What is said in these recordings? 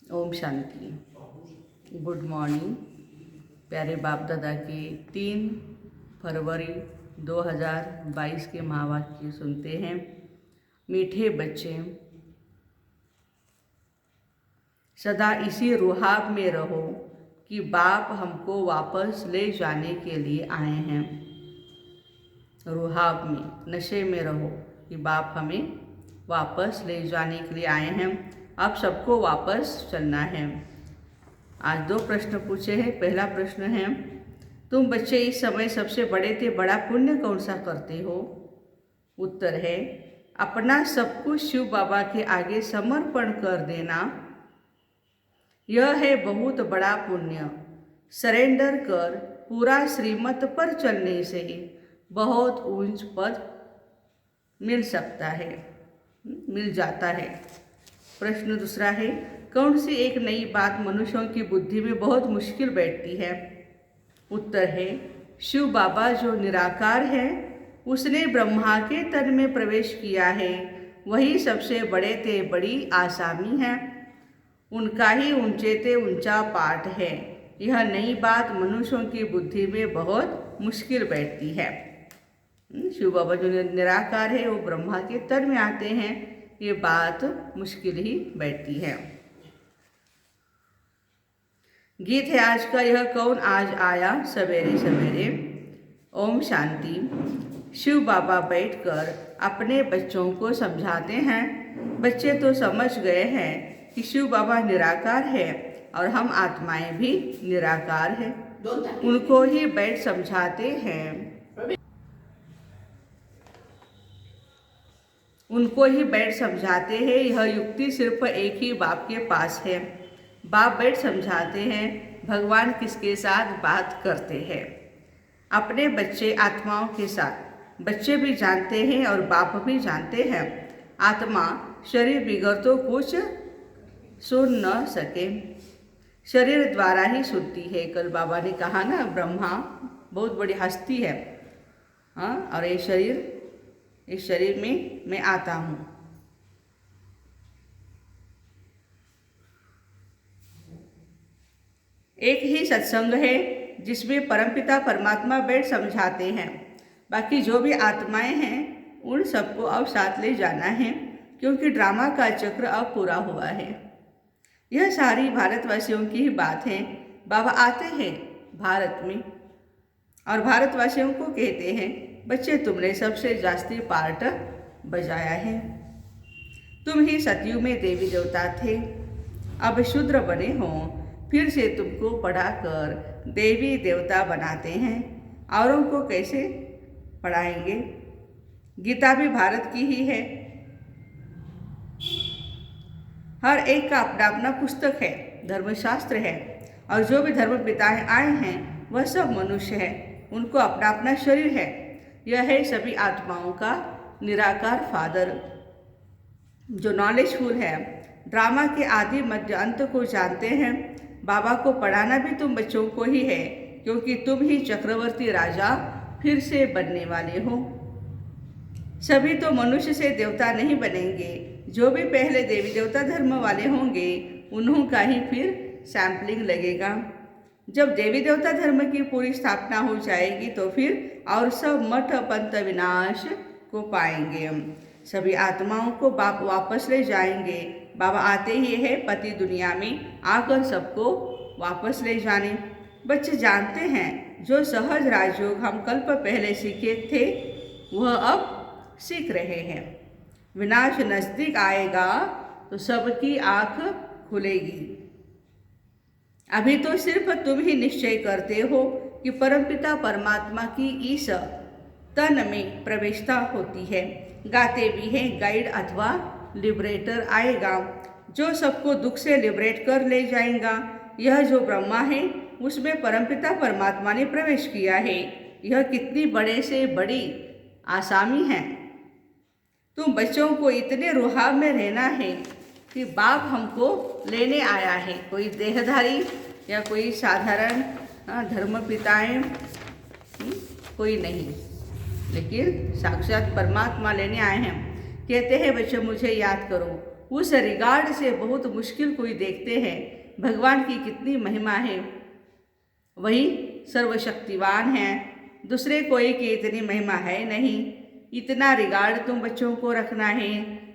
Om Shanti. Good morning. प्यारे बाप दादा के 3 फरवरी 2022 के महावाक्य सुनते हैं। मीठे बच्चे, सदा इसी रुहाब में रहो कि बाप हमको वापस ले जाने के लिए आए हैं। रुहाब में, नशे में रहो कि बाप हमें वापस ले जाने के लिए आए हैं। अब सबको वापस चलना है। आज 2 प्रश्न पूछे हैं। पहला प्रश्न है, तुम बच्चे इस समय सबसे बड़े थे बड़ा पुण्य कौन सा करते हो? उत्तर है, अपना सब कुछ शिव बाबा के आगे समर्पण कर देना। यह है बहुत बड़ा पुण्य। सरेंडर कर पूरा श्रीमत पर चलने से बहुत ऊंच पद मिल सकता है, मिल जाता है। प्रश्न दूसरा है, कौन सी एक नई बात मनुष्यों की बुद्धि में बहुत मुश्किल बैठती है? उत्तर है, शिव बाबा जो निराकार है, उसने ब्रह्मा के तन में प्रवेश किया है। वही सबसे बड़े थे बड़ी आसामी है। उनका ही ऊंचे ते ऊंचा पाठ है। यह नई बात मनुष्यों की बुद्धि में बहुत मुश्किल बैठती है। शिव बाबा जो निराकार है, वो ब्रह्मा के तन में आते हैं। ये बात मुश्किल ही बैठती है। गीत है आज का, यह कौन आज आया सवेरे सवेरे। ओम शांति। शिव बाबा बैठकर अपने बच्चों को समझाते हैं। बच्चे तो समझ गए हैं कि शिव बाबा निराकार है और हम आत्माएं भी निराकार हैं। उनको ही बैठ समझाते हैं। उनको ही बैठ समझाते हैं। यह युक्ति सिर्फ एक ही बाप के पास है। बाप बैठ समझाते हैं भगवान किसके साथ बात करते हैं। अपने बच्चे आत्माओं के साथ। बच्चे भी जानते हैं और बाप भी जानते हैं, आत्मा शरीर बिगड़ तो कुछ सुन न सके, शरीर द्वारा ही सुनती है। कल बाबा ने कहा ना, ब्रह्मा बहुत बड़ी हस्ती है, हाँ, और ये शरीर, इस शरीर में मैं आता हूँ। एक ही सत्संग है जिसमें परमपिता परमात्मा बैठ समझाते हैं। बाकी जो भी आत्माएं हैं उन सबको अब साथ ले जाना है, क्योंकि ड्रामा का चक्र अब पूरा हुआ है। यह सारी भारतवासियों की ही बात है। बाबा आते हैं भारत में और भारतवासियों को कहते हैं, बच्चे तुमने सबसे जास्ती पार्ट बजाया है। तुम ही सतयुग में देवी देवता थे, अब शूद्र बने हो, फिर से तुमको पढ़ाकर देवी देवता बनाते हैं। औरों को कैसे पढ़ाएंगे? गीता भी भारत की ही है। हर एक का अपना अपना पुस्तक है, धर्मशास्त्र है, और जो भी धर्म पिताएं आए हैं वह सब मनुष्य है। उनको अपना अपना शरीर है। यह है सभी आत्माओं का निराकार फादर जो नॉलेजफुल है। ड्रामा के आदि मध्य अंत को जानते हैं। बाबा को पढ़ाना भी तुम बच्चों को ही है, क्योंकि तुम ही चक्रवर्ती राजा फिर से बनने वाले हो। सभी तो मनुष्य से देवता नहीं बनेंगे। जो भी पहले देवी देवता धर्म वाले होंगे उन्हों का ही फिर सैम्पलिंग लगेगा। जब देवी देवता धर्म की पूरी स्थापना हो जाएगी तो फिर और सब मठ पंथ विनाश को पाएंगे। सभी आत्माओं को बाप वापस ले जाएंगे। बाबा आते ही है पति दुनिया में आकर सबको वापस ले जाने। बच्चे जानते हैं जो सहज राजयोग हम कल्प पहले सीखे थे वह अब सीख रहे हैं। विनाश नजदीक आएगा तो सबकी आंख खुलेगी। अभी तो सिर्फ तुम ही निश्चय करते हो कि परमपिता परमात्मा की इस तन में प्रवेशता होती है। गाते भी हैं, गाइड अथवा लिबरेटर आएगा जो सबको दुख से लिबरेट कर ले जाएगा। यह जो ब्रह्मा है उसमें परमपिता परमात्मा ने प्रवेश किया है। यह कितनी बड़े से बड़ी आसामी है। तुम बच्चों को इतने रुहाब में रहना है कि बाप हमको लेने आया है। कोई देहधारी या कोई साधारण धर्म पिताएं कोई नहीं, लेकिन साक्षात परमात्मा लेने आए हैं। कहते हैं बच्चों मुझे याद करो, उस रिगार्ड से बहुत मुश्किल कोई देखते हैं। भगवान की कितनी महिमा है, वही सर्वशक्तिवान है, दूसरे कोई की इतनी महिमा है नहीं। इतना रिगार्ड तुम बच्चों को रखना है।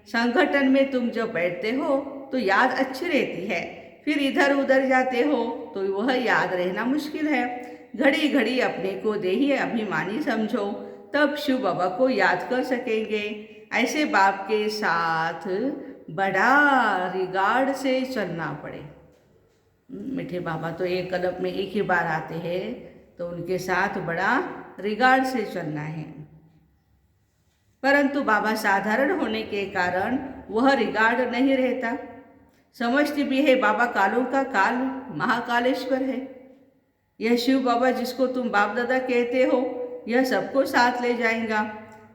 संगठन में तुम जब बैठते हो तो याद अच्छी रहती है, फिर इधर उधर जाते हो तो वह याद रहना मुश्किल है। घड़ी घड़ी अपने को देही अभिमानी समझो, तब शिव बाबा को याद कर सकेंगे। ऐसे बाप के साथ बड़ा रिगार्ड से चलना पड़े। मीठे बाबा तो एक कदम में एक ही बार आते हैं, तो उनके साथ बड़ा रिगार्ड से चलना है। परंतु बाबा साधारण होने के कारण वह रिगार्ड नहीं रहता। समझती भी है बाबा कालों का काल महाकालेश्वर है। यह शिव बाबा जिसको तुम बाप दादा कहते हो, यह सबको साथ ले जाएगा।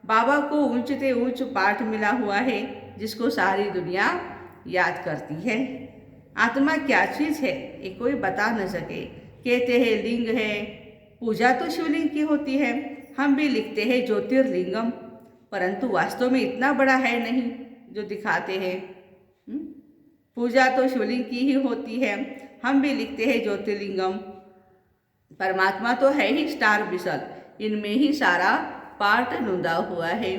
बाबा को ऊंचते ऊंच पाठ मिला हुआ है, जिसको सारी दुनिया याद करती है। आत्मा क्या चीज़ है ये कोई बता न सके। कहते हैं लिंग है, पूजा तो शिवलिंग की होती है। हम भी लिखते हैं ज्योतिर्लिंगम, परंतु वास्तव में इतना बड़ा है नहीं जो दिखाते हैं। पूजा तो शिवलिंग की ही होती है, हम भी लिखते हैं ज्योतिर्लिंगम। परमात्मा तो है ही स्टार बिसल, इनमें ही सारा पार्ट नुदा हुआ है।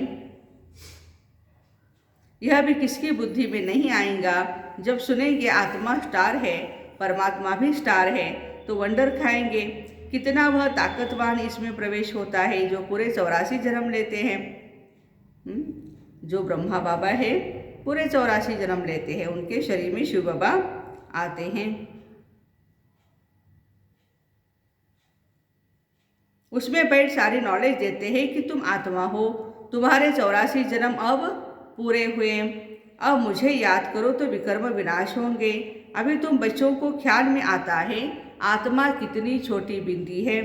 यह भी किसकी बुद्धि में नहीं आएगा। जब सुनेंगे आत्मा स्टार है, परमात्मा भी स्टार है, तो वंडर खाएंगे कितना वह ताकतवान इसमें प्रवेश होता है, जो पूरे 84 जन्म लेते हैं। जो ब्रह्मा बाबा है पूरे 84 जन्म लेते हैं, उनके शरीर में शिव बाबा आते हैं। उसमें बैठ सारी नॉलेज देते हैं कि तुम आत्मा हो, तुम्हारे 84 जन्म अब पूरे हुए, अब मुझे याद करो तो विकर्म विनाश होंगे। अभी तुम बच्चों को ख्याल में आता है आत्मा कितनी छोटी बिंदी है,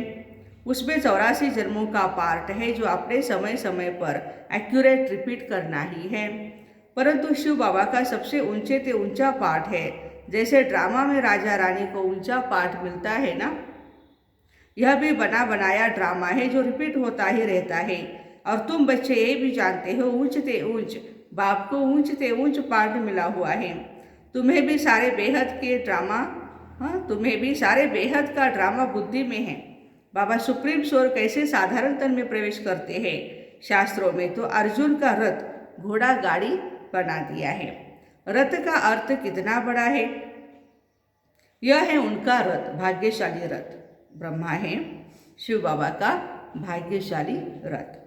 उसमें 84 जन्मों का पार्ट है जो अपने समय समय पर एक्यूरेट रिपीट करना ही है। परंतु शिव बाबा का सबसे ऊंचे से ऊंचा पार्ट है। जैसे ड्रामा में राजा रानी को ऊंचा पार्ट मिलता है ना, यह भी बना बनाया ड्रामा है जो रिपीट होता ही रहता है। और तुम बच्चे ये भी जानते हो ऊंचते ऊंच बाप को ऊंचते ऊंच पार्ट मिला हुआ है। तुम्हें भी सारे बेहद के ड्रामा, तुम्हें भी सारे बेहद का ड्रामा बुद्धि में है। बाबा सुप्रीम सोल कैसे साधारण तन में प्रवेश करते हैं। शास्त्रों में तो अर्जुन का रथ घोड़ा गाड़ी बना दिया है। रथ का अर्थ कितना बड़ा है। यह है उनका रथ, भाग्यशाली रथ। ब्रह्मा है शिव बाबा का भाग्यशाली रथ।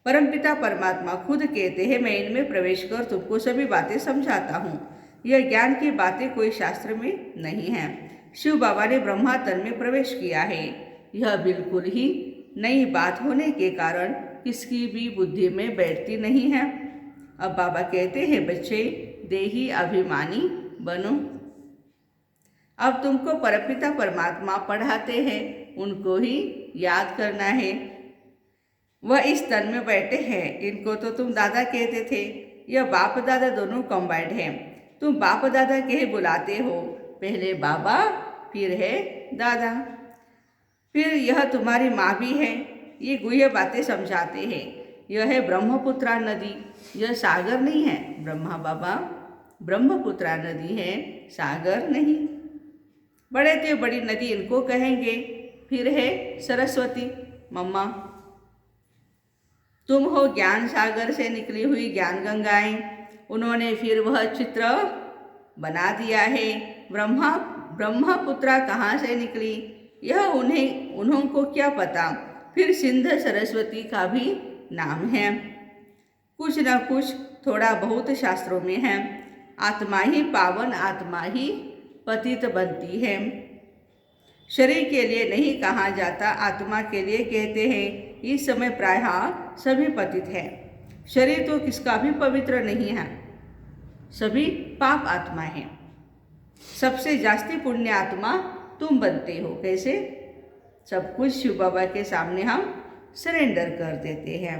परमपिता परमात्मा खुद कहते हैं मैं इनमें प्रवेश कर तुमको सभी बातें समझाता हूँ। यह ज्ञान की बातें कोई शास्त्र में नहीं है। शिव बाबा ने ब्रह्मा तन में प्रवेश किया है। यह बिल्कुल ही नई बात होने के कारण किसकी भी बुद्धि में बैठती नहीं है। अब बाबा कहते हैं बच्चे देही अभिमानी बनो। अब तुमको परमपिता परमात्मा पढ़ाते हैं, उनको ही याद करना है। वह इस तन में बैठे हैं, इनको तो तुम दादा कहते थे। यह बाप दादा दोनों कंबाइंड हैं। तुम बाप दादा कहे बुलाते हो, पहले बाबा फिर है दादा, फिर यह तुम्हारी माँ भी है। ये गुह्य बातें समझाते हैं। यह है ब्रह्मपुत्रा नदी, यह सागर नहीं है। ब्रह्मा बाबा ब्रह्मपुत्रा नदी है, सागर नहीं। बड़े ते बड़ी नदी इनको कहेंगे। फिर है सरस्वती मम्मा। तुम हो ज्ञान सागर से निकली हुई ज्ञान गंगाएं। उन्होंने फिर वह चित्र बना दिया है। ब्रह्मपुत्रा कहाँ से निकली यह उन्हों को क्या पता। फिर सिंध सरस्वती का भी नाम है। कुछ न कुछ थोड़ा बहुत शास्त्रों में है। आत्मा ही पावन, आत्मा ही पतित बनती है। शरीर के लिए नहीं कहा जाता, आत्मा के लिए कहते हैं। इस समय प्रायः सभी पतित है। शरीर तो किसका भी पवित्र नहीं है, सभी पाप आत्मा है। सबसे जास्ती पुण्य आत्मा तुम बनते हो। कैसे? सब कुछ शिव बाबा के सामने हम सरेंडर कर देते हैं।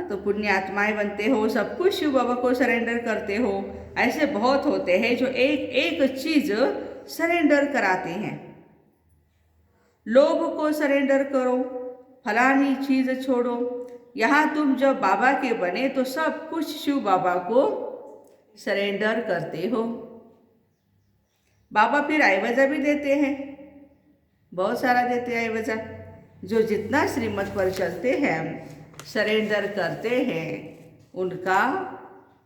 तो पुण्य आत्माएं बनते हो, सब कुछ शिव बाबा को सरेंडर करते हो। ऐसे बहुत होते हैं जो एक एक चीज सरेंडर कराते हैं। लोभ को सरेंडर करो, फलानी चीज छोड़ो। यहाँ तुम जब बाबा के बने तो सब कुछ शिव बाबा को सरेंडर करते हो। बाबा फिर आईवजा भी देते हैं, बहुत सारा देते हैं आईवजा। जो जितना श्रीमत पर चलते हैं, सरेंडर करते हैं,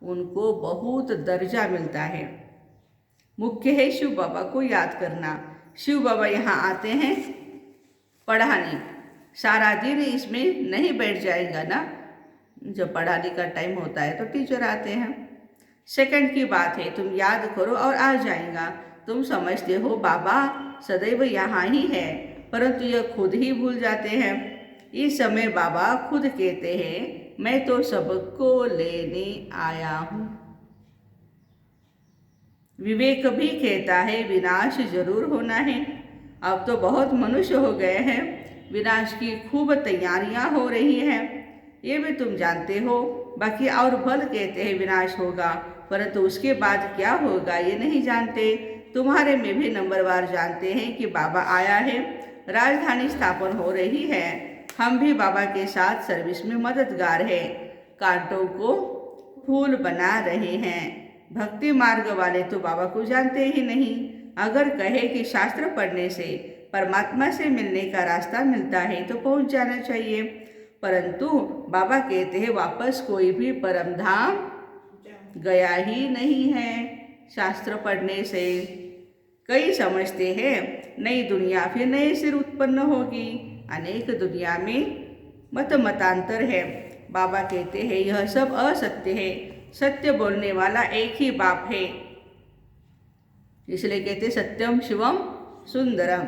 उनको बहुत दर्जा मिलता है। मुख्य है शिव बाबा को याद करना। शिव बाबा यहाँ आते हैं पढ़ाने, सारा दिन इसमें नहीं बैठ जाएगा ना। जब पढ़ाने का टाइम होता है तो टीचर आते हैं। सेकंड की बात है, तुम याद करो और आ जाएगा। तुम समझते हो बाबा सदैव यहाँ ही है, परंतु यह खुद ही भूल जाते हैं। इस समय बाबा खुद कहते हैं, मैं तो सबको लेने आया हूँ। विवेक भी कहता है विनाश जरूर होना है। अब तो बहुत मनुष्य हो गए हैं, विनाश की खूब तैयारियां हो रही हैं, ये भी तुम जानते हो। बाकी और भल कहते हैं विनाश होगा, परंतु उसके बाद क्या होगा ये नहीं जानते। तुम्हारे में भी नंबरवार जानते हैं कि बाबा आया है, राजधानी स्थापन हो रही है। हम भी बाबा के साथ सर्विस में मददगार है, कांटों को फूल बना रहे हैं। भक्ति मार्ग वाले तो बाबा को जानते ही नहीं। अगर कहे कि शास्त्र पढ़ने से परमात्मा से मिलने का रास्ता मिलता है तो पहुंच जाना चाहिए, परंतु बाबा कहते हैं वापस कोई भी परम धाम गया ही नहीं है शास्त्र पढ़ने से। कई समझते हैं नई दुनिया फिर नए सिर उत्पन्न होगी। अनेक दुनिया में मतांतर है। बाबा कहते हैं यह सब असत्य है, सत्य बोलने वाला एक ही बाप है, इसलिए कहते सत्यम शिवम सुंदरम।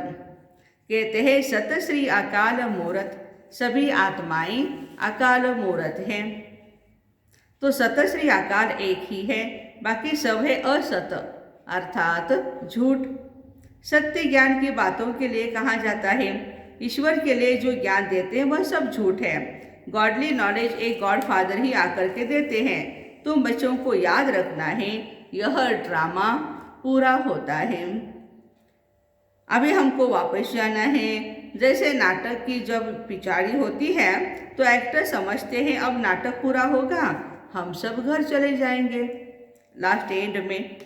कहते हैं सत श्री अकाल मूरत, सभी आत्माएं अकाल मूरत हैं। तो सत श्री अकाल एक ही है, बाकी सब है असत अर्थात झूठ। सत्य ज्ञान की बातों के लिए कहा जाता है, ईश्वर के लिए जो ज्ञान देते हैं वह सब झूठ है। गॉडली नॉलेज एक गॉड फादर ही आकर के देते हैं। तुम बच्चों को याद रखना है, यह ड्रामा पूरा होता है। अभी हमको वापस जाना है। जैसे नाटक की जब पिछाड़ी होती है तो एक्टर समझते हैं अब नाटक पूरा होगा, हम सब घर चले जाएंगे। लास्ट एंड में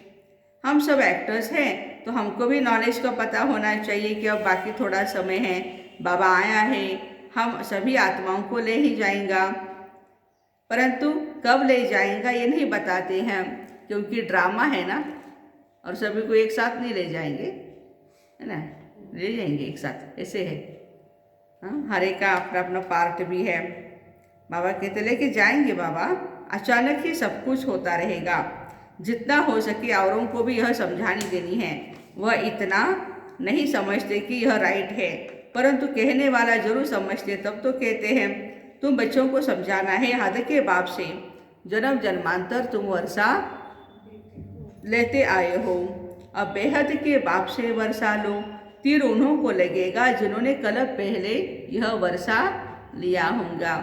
हम सब एक्टर्स हैं तो हमको भी नॉलेज का पता होना चाहिए कि अब बाकी थोड़ा समय है, बाबा आया है, हम सभी आत्माओं को ले ही जाएगा, परंतु कब ले जाएगा ये नहीं बताते हैं, क्योंकि ड्रामा है ना, और सभी को एक साथ नहीं ले जाएंगे, है ना, ले जाएंगे एक साथ, ऐसे है। हाँ, हर एक का अपना अपना पार्ट भी है। बाबा कहते लेके जाएंगे बाबा, अचानक ही सब कुछ होता रहेगा। जितना हो सके औरों को भी यह समझानी देनी है। वह इतना नहीं समझते कि यह राइट है, परंतु कहने वाला जरूर समझते, तब तो कहते हैं तुम बच्चों को समझाना है हद के बाप से, जन्म जन्मांतर तुम वर्षा लेते आए हो, अब बेहद के बाप से वर्षा लो। तीर उन्हों को लगेगा जिन्होंने कलप पहले यह वर्षा लिया होगा।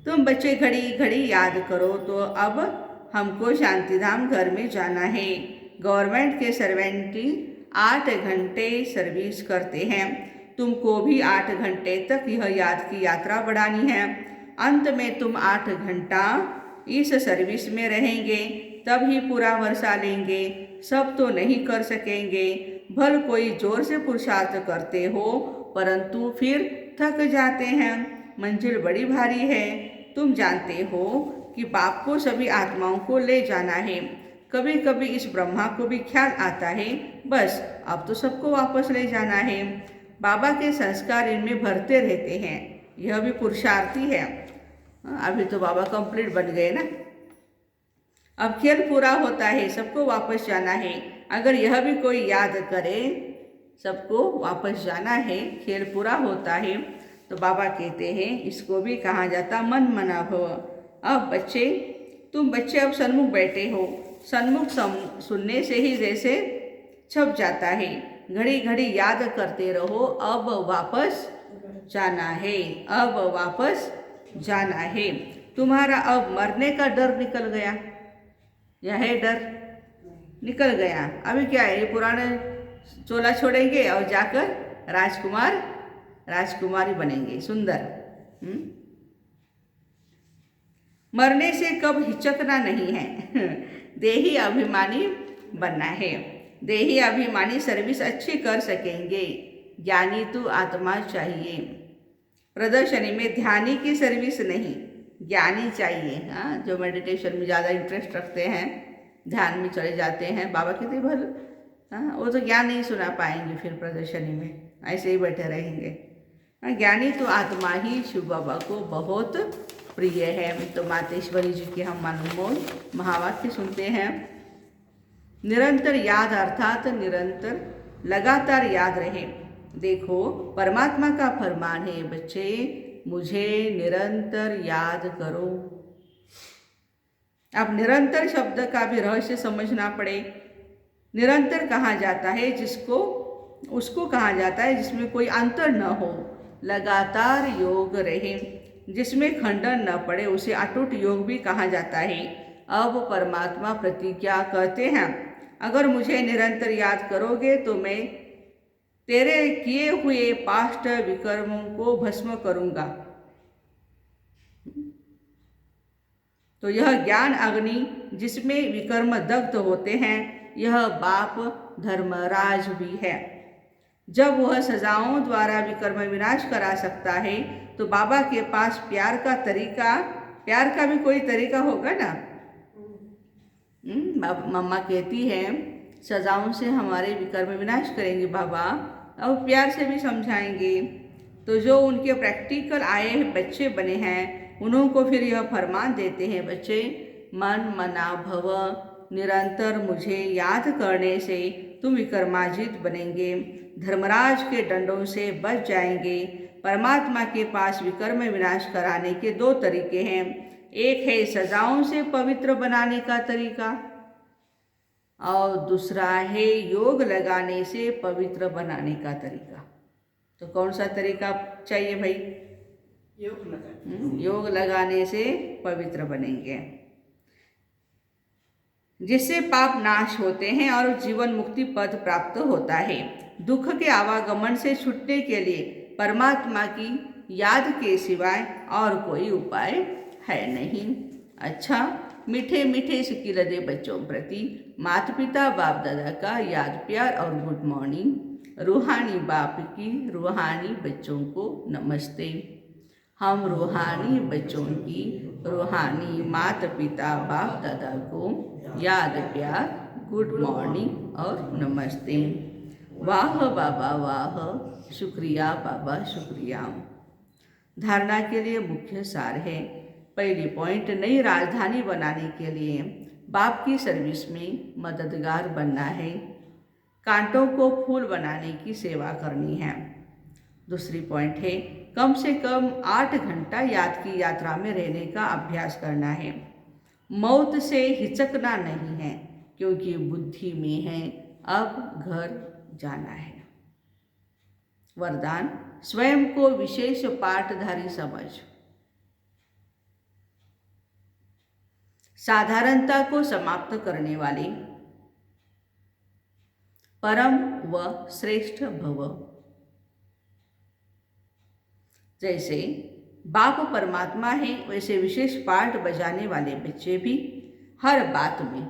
तुम बच्चे घड़ी घड़ी याद करो, तो अब हमको शांतिधाम घर में जाना है। गवर्नमेंट के सर्वेंट 8 घंटे सर्विस करते हैं, तुमको भी 8 घंटे तक यह याद की यात्रा बढ़ानी है। अंत में तुम 8 घंटा इस सर्विस में रहेंगे, तब ही पूरा वर्षा लेंगे। सब तो नहीं कर सकेंगे, भल कोई जोर से पुरुषार्थ करते हो, परंतु फिर थक जाते हैं। मंजिल बड़ी भारी है। तुम जानते हो कि बाप को सभी आत्माओं को ले जाना है। कभी कभी इस ब्रह्मा को भी ख्याल आता है बस अब तो सबको वापस ले जाना है। बाबा के संस्कार इनमें भरते रहते हैं, यह भी पुरुषार्थी है। अभी तो बाबा कंप्लीट बन गए ना, अब खेल पूरा होता है, सबको वापस जाना है। अगर यह भी कोई याद करे सबको वापस जाना है, खेल पूरा होता है, तो बाबा कहते हैं इसको भी कहा जाता मन मना भव। अब बच्चे, तुम बच्चे अब सन्मुख बैठे हो, सन्मुख सुनने से ही जैसे छप जाता है। घड़ी घड़ी याद करते रहो, अब वापस जाना है, अब वापस जाना है। तुम्हारा अब मरने का डर निकल गया, यह है डर निकल गया। अभी क्या है, ये पुराने चोला छोड़ेंगे और जाकर राजकुमार राजकुमारी बनेंगे, सुंदर। मरने से कब हिचकना नहीं है। देही अभिमानी बनना है। देही अभिमानी सर्विस अच्छी कर सकेंगे। ज्ञानी तो आत्मा चाहिए। प्रदर्शनी में ध्यानी की सर्विस नहीं, ज्ञानी चाहिए। हाँ, जो मेडिटेशन में ज़्यादा इंटरेस्ट रखते हैं, ध्यान में चले जाते हैं, बाबा कहते भल, हाँ, वो तो ज्ञान नहीं सुना पाएंगे, फिर प्रदर्शनी में ऐसे ही बैठे रहेंगे। हाँ, ज्ञानी तो आत्मा ही शिव बाबा को बहुत प्रिय है। तो मातेश्वरी जी के हम अनमोल महावाक्य सुनते हैं। निरंतर याद अर्थात निरंतर लगातार याद रहे। देखो, परमात्मा का फरमान है, बच्चे मुझे निरंतर याद करो। अब निरंतर शब्द का भी रहस्य समझना पड़े। निरंतर कहा जाता है जिसको, उसको कहा जाता है जिसमें कोई अंतर न हो, लगातार योग रहे, जिसमें खंडन न पड़े, उसे अटूट योग भी कहा जाता है। अब परमात्मा प्रतिज्ञा करते हैं, अगर मुझे निरंतर याद करोगे तो मैं तेरे किए हुए पास्ट विकर्मों को भस्म करूंगा। तो यह ज्ञान अग्नि जिसमें विकर्म दग्ध होते हैं, यह बाप धर्मराज भी है। जब वह सजाओं द्वारा विकर्म विनाश करा सकता है, तो बाबा के पास प्यार का भी कोई तरीका होगा ना। मम्मा कहती है सजाओं से हमारे विकर्म विनाश करेंगे बाबा, और प्यार से भी समझाएंगे। तो जो उनके प्रैक्टिकल आए बच्चे बने हैं, उन्हों को फिर यह फरमान देते हैं, बच्चे मन मना भव, निरंतर मुझे याद करने से तुम विकर्माजित बनेंगे, धर्मराज के दंडों से बच जाएंगे। परमात्मा के पास विकर्म विनाश कराने के दो तरीके हैं। एक है सजाओं से पवित्र बनाने का तरीका, और दूसरा है योग लगाने से पवित्र बनाने का तरीका। तो कौन सा तरीका चाहिए भाई? योग लगाने से पवित्र बनेंगे, जिससे पाप नाश होते हैं और जीवन मुक्ति पद प्राप्त होता है। दुख के आवागमन से छूटने के लिए परमात्मा की याद के सिवाय और कोई उपाय है नहीं। अच्छा, मीठे मीठे सिकिल दे बच्चों प्रति माता पिता बाप दादा का याद प्यार और गुड मॉर्निंग। रूहानी बाप की रूहानी बच्चों को नमस्ते। हम रूहानी बच्चों की रूहानी माता पिता बाप दादा को याद प्यार गुड मॉर्निंग और नमस्ते। वाह बाबा वाह, शुक्रिया बाबा शुक्रिया। धारणा के लिए मुख्य सार है। पहली पॉइंट, नई राजधानी बनाने के लिए बाप की सर्विस में मददगार बनना है। कांटों को फूल बनाने की सेवा करनी है। दूसरी पॉइंट है, कम से कम 8 घंटा याद की यात्रा में रहने का अभ्यास करना है। मौत से हिचकना नहीं है, क्योंकि बुद्धि में है, अब घर जाना है। वरदान, स्वयं को विशेष पाठधारी समझ। साधारणता को समाप्त करने वाले परम व श्रेष्ठ भव। जैसे बाप परमात्मा है, वैसे विशेष पाठ बजाने वाले बच्चे भी हर बात में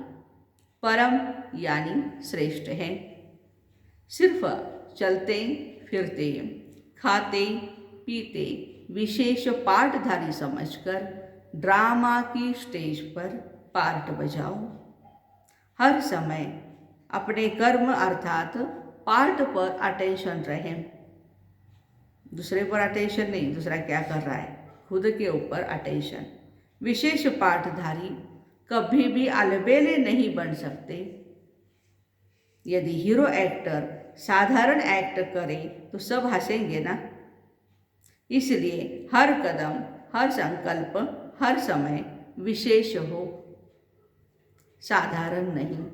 परम यानी श्रेष्ठ हैं। सिर्फ चलते फिरते खाते पीते विशेष पाठधारी समझकर ड्रामा की स्टेज पर पार्ट बजाओ। हर समय अपने कर्म अर्थात पार्ट पर अटेंशन रहे। दूसरे पर अटेंशन नहीं, दूसरा क्या कर रहा है, खुद के ऊपर अटेंशन। विशेष पाठधारी कभी भी अलबेले नहीं बन सकते। यदि हीरो एक्टर साधारण एक्ट करे तो सब हंसेंगे ना। इसलिए हर कदम, हर संकल्प, हर समय विशेष हो, साधारण नहीं।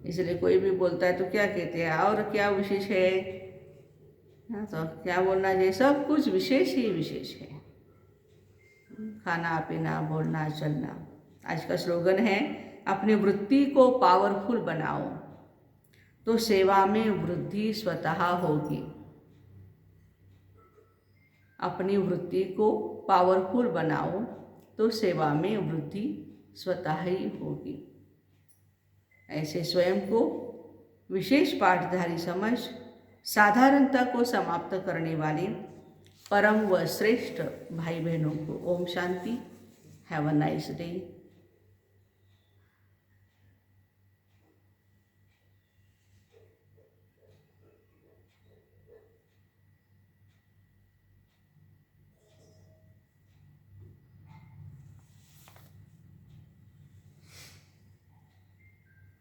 इसलिए कोई भी बोलता है तो क्या कहते हैं, और क्या विशेष है? हाँ, तो क्या बोलना चाहिए, सब कुछ विशेष ही विशेष है। खाना पीना बोलना चलना। आज का स्लोगन है, अपनी वृत्ति को पावरफुल बनाओ तो सेवा में वृद्धि स्वतः होगी। अपनी वृत्ति को पावरफुल बनाओ तो सेवा में वृद्धि स्वतः ही होगी। ऐसे स्वयं को विशेष पाठधारी समझ साधारणता को समाप्त करने वाले परम व श्रेष्ठ भाई बहनों को ओम शांति। Have a nice day.